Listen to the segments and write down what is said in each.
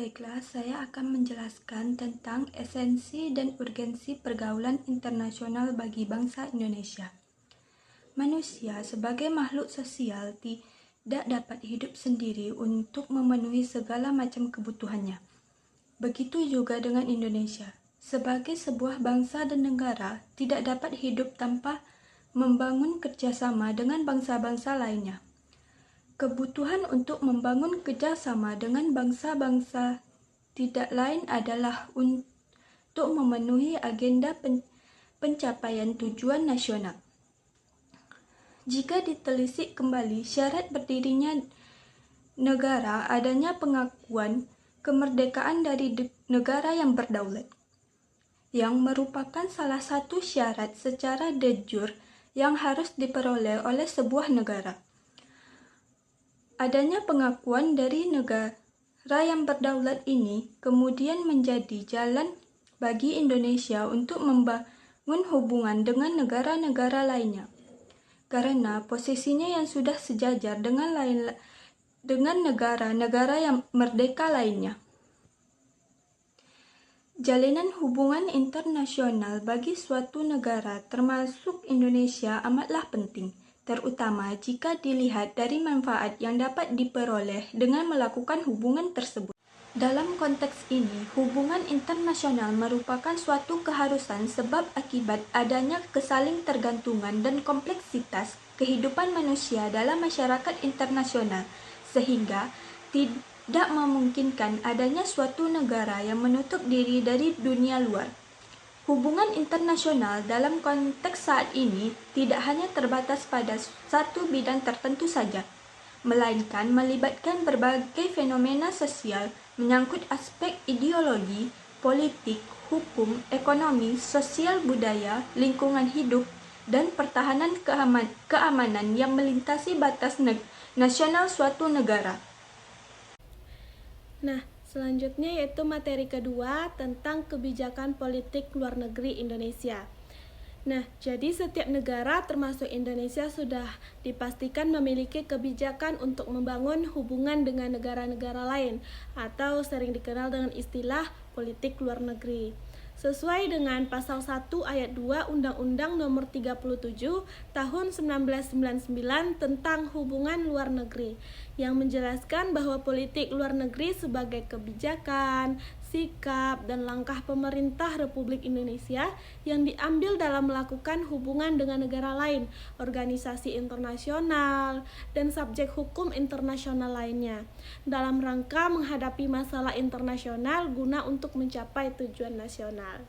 Baiklah, saya akan menjelaskan tentang esensi dan urgensi pergaulan internasional bagi bangsa Indonesia. Manusia sebagai makhluk sosial tidak dapat hidup sendiri untuk memenuhi segala macam kebutuhannya. Begitu juga dengan Indonesia. Sebagai sebuah bangsa dan negara, tidak dapat hidup tanpa membangun kerjasama dengan bangsa-bangsa lainnya. Kebutuhan untuk membangun kerjasama dengan bangsa-bangsa tidak lain adalah untuk memenuhi agenda pencapaian tujuan nasional. Jika ditelisik kembali syarat berdirinya negara, adanya pengakuan kemerdekaan dari negara yang berdaulat, yang merupakan salah satu syarat secara de jure yang harus diperoleh oleh sebuah negara. Adanya pengakuan dari negara yang berdaulat ini kemudian menjadi jalan bagi Indonesia untuk membangun hubungan dengan negara-negara lainnya, karena posisinya yang sudah sejajar dengan negara-negara yang merdeka lainnya. Jalinan hubungan internasional bagi suatu negara termasuk Indonesia amatlah penting, terutama jika dilihat dari manfaat yang dapat diperoleh dengan melakukan hubungan tersebut. Dalam konteks ini, hubungan internasional merupakan suatu keharusan sebab akibat adanya kesaling tergantungan dan kompleksitas kehidupan manusia dalam masyarakat internasional, sehingga tidak memungkinkan adanya suatu negara yang menutup diri dari dunia luar. Hubungan internasional dalam konteks saat ini tidak hanya terbatas pada satu bidang tertentu saja, melainkan melibatkan berbagai fenomena sosial menyangkut aspek ideologi, politik, hukum, ekonomi, sosial budaya, lingkungan hidup, dan pertahanan keamanan yang melintasi batas nasional suatu negara. Nah, selanjutnya yaitu materi kedua tentang kebijakan politik luar negeri Indonesia. Nah, jadi setiap negara termasuk Indonesia sudah dipastikan memiliki kebijakan untuk membangun hubungan dengan negara-negara lain atau sering dikenal dengan istilah politik luar negeri. Sesuai dengan pasal 1 ayat 2 Undang-Undang Nomor 37 Tahun 1999 tentang hubungan luar negeri yang menjelaskan bahwa politik luar negeri sebagai kebijakan, sikap, dan langkah pemerintah Republik Indonesia yang diambil dalam melakukan hubungan dengan negara lain, organisasi internasional, dan subjek hukum internasional lainnya dalam rangka menghadapi masalah internasional guna untuk mencapai tujuan nasional.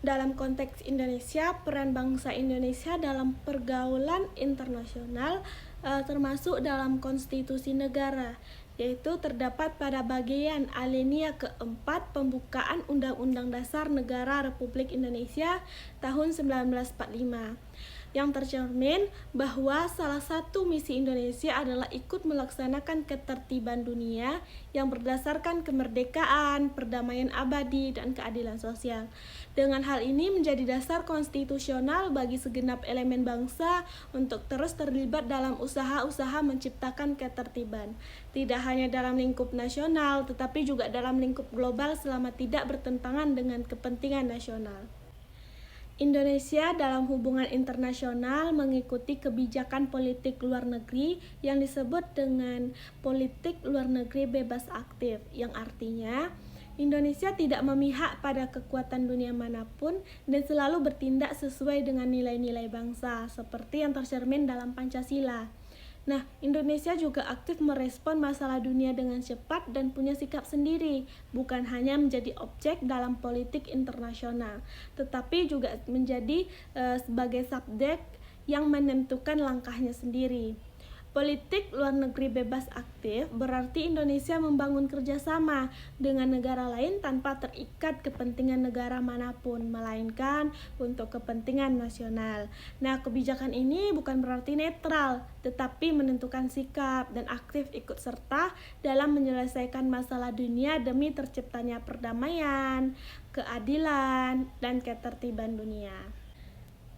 Dalam konteks Indonesia, peran bangsa Indonesia dalam pergaulan internasional termasuk dalam konstitusi negara, yaitu terdapat pada bagian alinea keempat pembukaan Undang-Undang Dasar Negara Republik Indonesia tahun 1945, yang tercermin bahwa salah satu misi Indonesia adalah ikut melaksanakan ketertiban dunia yang berdasarkan kemerdekaan, perdamaian abadi, dan keadilan sosial. Dengan hal ini menjadi dasar konstitusional bagi segenap elemen bangsa untuk terus terlibat dalam usaha-usaha menciptakan ketertiban, tidak hanya dalam lingkup nasional, tetapi juga dalam lingkup global selama tidak bertentangan dengan kepentingan nasional. Indonesia dalam hubungan internasional mengikuti kebijakan politik luar negeri yang disebut dengan politik luar negeri bebas aktif, yang artinya Indonesia tidak memihak pada kekuatan dunia manapun dan selalu bertindak sesuai dengan nilai-nilai bangsa, seperti yang tercermin dalam Pancasila. Nah, Indonesia juga aktif merespon masalah dunia dengan cepat dan punya sikap sendiri, bukan hanya menjadi objek dalam politik internasional, tetapi juga menjadi sebagai subjek yang menentukan langkahnya sendiri. Politik luar negeri bebas aktif berarti Indonesia membangun kerjasama dengan negara lain tanpa terikat kepentingan negara manapun, melainkan untuk kepentingan nasional. Nah, kebijakan ini bukan berarti netral, tetapi menentukan sikap dan aktif ikut serta dalam menyelesaikan masalah dunia demi terciptanya perdamaian, keadilan, dan ketertiban dunia.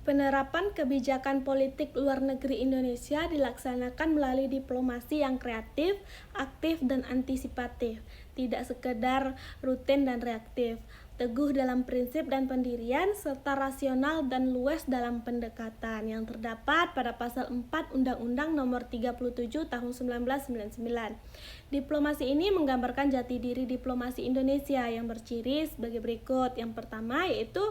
Penerapan kebijakan politik luar negeri Indonesia dilaksanakan melalui diplomasi yang kreatif, aktif, dan antisipatif. tidak sekedar rutin dan reaktif, teguh dalam prinsip dan pendirian, serta rasional dan luas dalam pendekatan yang terdapat pada pasal 4 Undang-Undang Nomor 37 Tahun 1999. Diplomasi ini menggambarkan jati diri diplomasi Indonesia yang berciri sebagai berikut. Yang pertama yaitu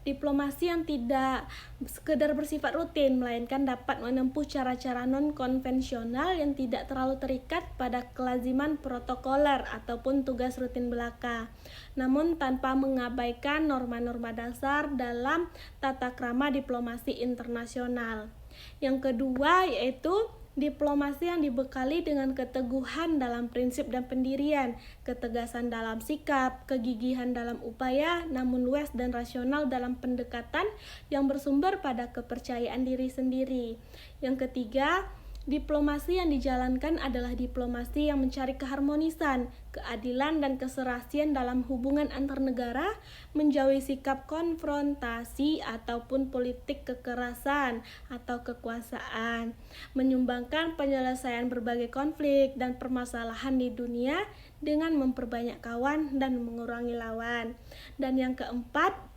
diplomasi yang tidak sekedar bersifat rutin, melainkan dapat menempuh cara-cara non-konvensional yang tidak terlalu terikat pada kelaziman protokoler ataupun tugas rutin belaka, namun tanpa mengabaikan norma-norma dasar dalam tata krama diplomasi internasional. Yang kedua yaitu diplomasi yang dibekali dengan keteguhan dalam prinsip dan pendirian, ketegasan dalam sikap, kegigihan dalam upaya, namun luas dan rasional dalam pendekatan yang bersumber pada kepercayaan diri sendiri. Yang ketiga, diplomasi yang dijalankan adalah diplomasi yang mencari keharmonisan, keadilan, dan keserasian dalam hubungan antar negara, menjauhi sikap konfrontasi ataupun politik kekerasan atau kekuasaan, menyumbangkan penyelesaian berbagai konflik dan permasalahan di dunia dengan memperbanyak kawan dan mengurangi lawan. Dan yang keempat,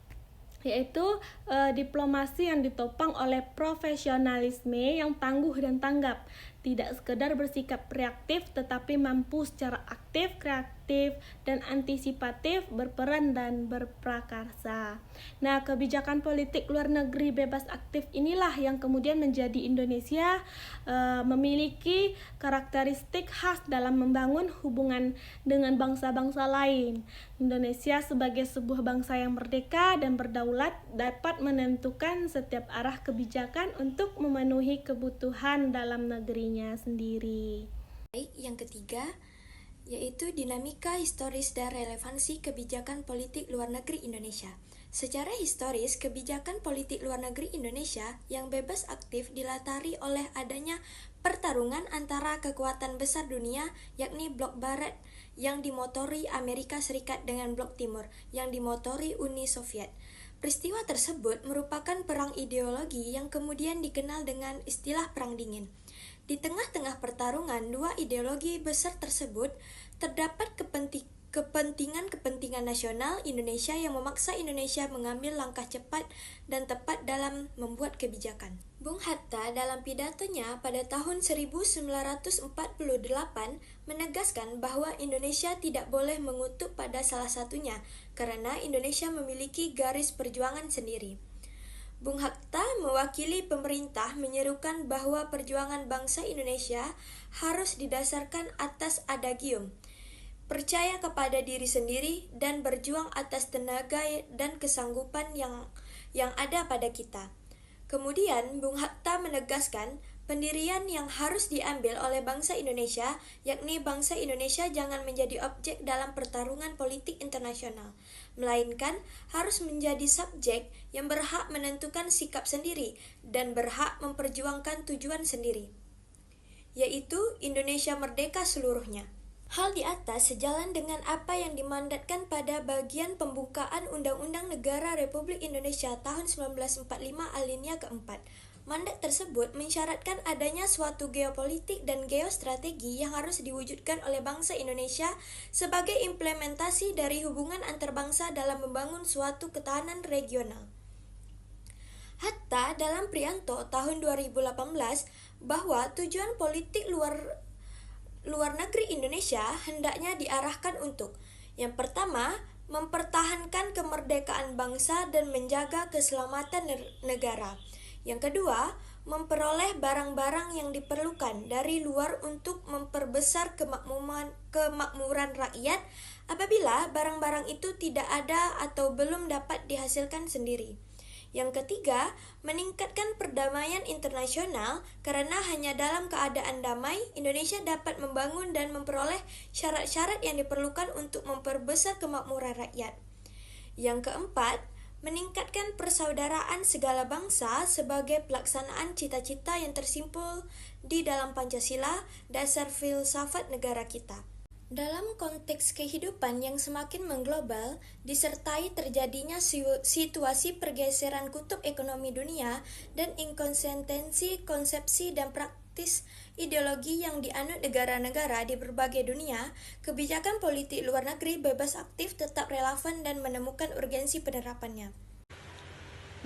yaitu diplomasi yang ditopang oleh profesionalisme yang tangguh dan tanggap, tidak sekedar bersikap reaktif tetapi mampu secara aktif, kreatif, dan antisipatif berperan dan berprakarsa. Nah, kebijakan politik luar negeri bebas aktif inilah yang kemudian menjadi Indonesia memiliki karakteristik khas dalam membangun hubungan dengan bangsa-bangsa lain. Indonesia sebagai sebuah bangsa yang merdeka dan berdaulat dapat menentukan setiap arah kebijakan untuk memenuhi kebutuhan dalam negerinya sendiri. Baik, yang ketiga yaitu dinamika historis dan relevansi kebijakan politik luar negeri Indonesia. Secara historis, kebijakan politik luar negeri Indonesia yang bebas aktif dilatari oleh adanya pertarungan antara kekuatan besar dunia, yakni Blok Barat yang dimotori Amerika Serikat dengan Blok Timur yang dimotori Uni Soviet. Peristiwa tersebut merupakan perang ideologi yang kemudian dikenal dengan istilah Perang Dingin. Di tengah-tengah pertarungan dua ideologi besar tersebut, terdapat kepentingan nasional Indonesia yang memaksa Indonesia mengambil langkah cepat dan tepat dalam membuat kebijakan. Bung Hatta dalam pidatonya pada tahun 1948 menegaskan bahwa Indonesia tidak boleh mengutuk pada salah satunya karena Indonesia memiliki garis perjuangan sendiri. Bung Hatta mewakili pemerintah menyerukan bahwa perjuangan bangsa Indonesia harus didasarkan atas adagium, percaya kepada diri sendiri dan berjuang atas tenaga dan kesanggupan yang ada pada kita. Kemudian Bung Hatta menegaskan pendirian yang harus diambil oleh bangsa Indonesia, yakni bangsa Indonesia jangan menjadi objek dalam pertarungan politik internasional, melainkan harus menjadi subjek yang berhak menentukan sikap sendiri dan berhak memperjuangkan tujuan sendiri, yaitu Indonesia merdeka seluruhnya. Hal di atas sejalan dengan apa yang dimandatkan pada bagian pembukaan Undang-Undang Negara Republik Indonesia tahun 1945 alinea keempat. Mandat tersebut mensyaratkan adanya suatu geopolitik dan geostrategi yang harus diwujudkan oleh bangsa Indonesia sebagai implementasi dari hubungan antarbangsa dalam membangun suatu ketahanan regional. Hatta dalam Prianto tahun 2018 bahwa tujuan politik luar negeri Indonesia hendaknya diarahkan untuk yang pertama, mempertahankan kemerdekaan bangsa dan menjaga keselamatan negara. Yang kedua, memperoleh barang-barang yang diperlukan dari luar untuk memperbesar kemakmuran rakyat apabila barang-barang itu tidak ada atau belum dapat dihasilkan sendiri. Yang ketiga, meningkatkan perdamaian internasional karena hanya dalam keadaan damai Indonesia dapat membangun dan memperoleh syarat-syarat yang diperlukan untuk memperbesar kemakmuran rakyat. Yang keempat, meningkatkan persaudaraan segala bangsa sebagai pelaksanaan cita-cita yang tersimpul di dalam Pancasila, dasar filsafat negara kita. Dalam konteks kehidupan yang semakin mengglobal, disertai terjadinya situasi pergeseran kutub ekonomi dunia dan inkonsistensi konsepsi dan praktis ideologi yang dianut negara-negara di berbagai dunia, kebijakan politik luar negeri bebas aktif tetap relevan dan menemukan urgensi penerapannya.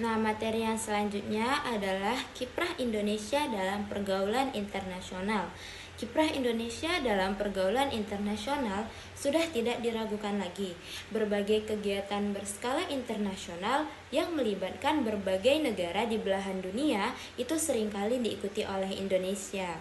Nah, materi yang selanjutnya adalah kiprah Indonesia dalam pergaulan internasional. Kiprah Indonesia dalam pergaulan internasional sudah tidak diragukan lagi. Berbagai kegiatan berskala internasional yang melibatkan berbagai negara di belahan dunia itu seringkali diikuti oleh Indonesia.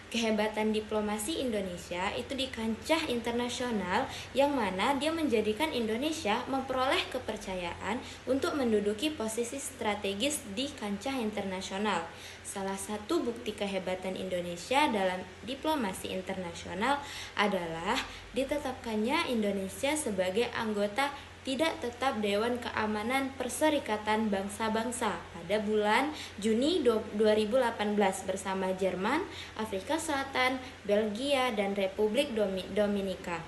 Kehebatan diplomasi Indonesia itu di kancah internasional yang mana dia menjadikan Indonesia memperoleh kepercayaan untuk menduduki posisi strategis di kancah internasional. Salah satu bukti kehebatan Indonesia dalam diplomasi internasional adalah ditetapkannya Indonesia sebagai anggota tidak tetap Dewan Keamanan Perserikatan Bangsa-Bangsa pada bulan Juni 2018 bersama Jerman, Afrika Selatan, Belgia, dan Republik Dominika.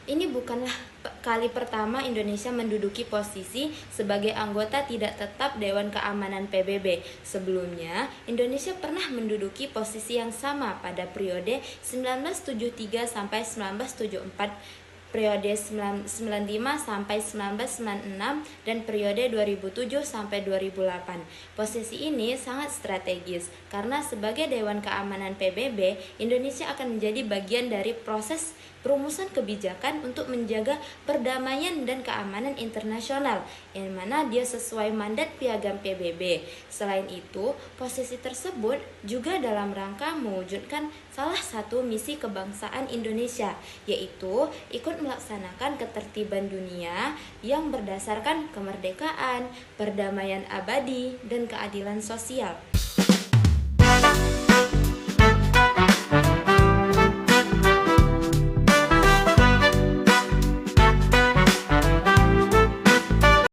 Ini bukanlah kali pertama Indonesia menduduki posisi sebagai anggota tidak tetap Dewan Keamanan PBB. Sebelumnya, Indonesia pernah menduduki posisi yang sama pada periode 1973 sampai 1974, periode 1995 sampai 1996 dan periode 2007 sampai 2008. Posisi ini sangat strategis karena sebagai Dewan Keamanan PBB, Indonesia akan menjadi bagian dari proses perumusan kebijakan untuk menjaga perdamaian dan keamanan internasional, yang mana dia sesuai mandat Piagam PBB. Selain itu, posisi tersebut juga dalam rangka mewujudkan salah satu misi kebangsaan Indonesia, yaitu ikut melaksanakan ketertiban dunia yang berdasarkan kemerdekaan, perdamaian abadi, dan keadilan sosial.